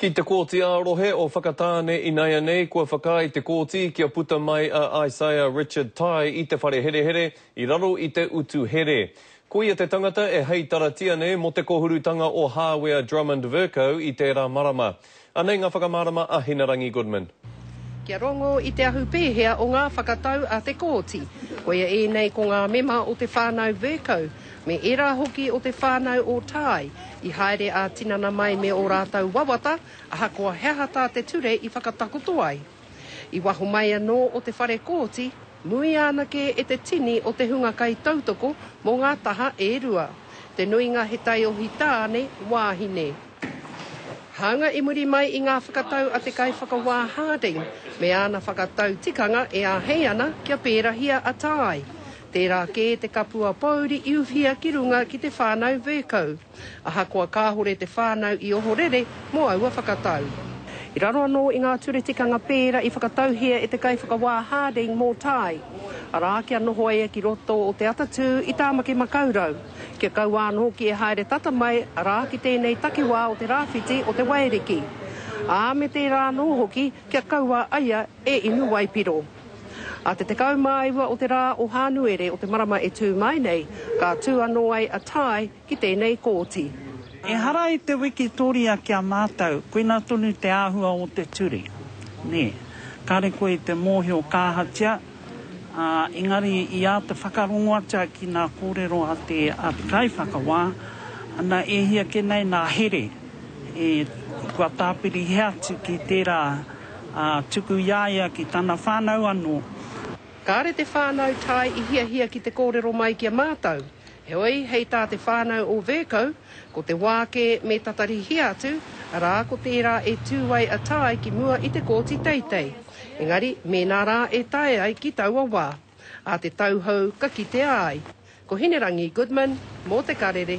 Ki te kōti ārohe o whakatāne i naia nei, kua whaka i te kōti kia puta mai a Isaiah Richard Tai i te whare here here, i raro i te utu here. Ko ia te tangata e hei taratia nei mo te kohurutanga o Hardware Drummond Virco i te rā marama. Anei ngā whakamarama a Hinarangi Goodman. Kia rongo i te ahu pēhea o ngā whakatau a te kōti. Ko ia e nei ko ngā mema o te whānau Virco, me era hoki o te whānau o Tai, i haere a tinana mai me o rātau wawata, aha kua heahata te ture i whakatakoto ai. I waho mai anō o te whare kōti, mui anake e te tini o te hunga kai tautoko mō ngā taha e rua. Te nuinga he tai o hitāne wāhine. Hanga i muri mai i ngā whakatau a te kai whakawā Harding, me ana whakatau tikanga e a hei ana kia pērahia a Tai. Tērā ke te kapua pauri i uwhia ki runga ki te whānau Virco. Aha kua kāhore te whānau i ohorere mō aua whakatau. I raro anō i ngā ture tikanga pēra i whakatauhia e te kai whakawā Harding mō Tai. Arā kia noho e ki roto o te atatū i tāmaki makaurau. Kia kau anō ki e haere tata mai arā ki tēnei takiwā o te rāwhiti o te Wairiki. Ā me tērā anō hoki kia kaua aia e inu waipiro. A te tekau maiwa o te rā o Hānuere o te marama e tū mai nei, ka tū anō ai a Tai ki tēnei kōti. E hara i te wiki tōria kia mātau, koina tonu te āhua o te ture. Ne, kare koe te mōhio kāhatia, engari i a te whakarongoatia ki nā kōrero a te kai whakawā, ana e hia ke nei nā here, e kua tāpiri heatu ki tērā tuku iaia ki tāna whānau anō. Kāre te whānau Tai i hia ki te kōrero mai kia mātau. Heoi, hei tā te whānau o Virco, ko te wāke me tatari hiatu, arā ko tērā e tūwai a Tai ki mua i te kōti teitei. Engari, me nā rā e tae ai ki taua wā. A te tauhau ka ki te ai. Ko Hinarangi Goodman, mō te karere.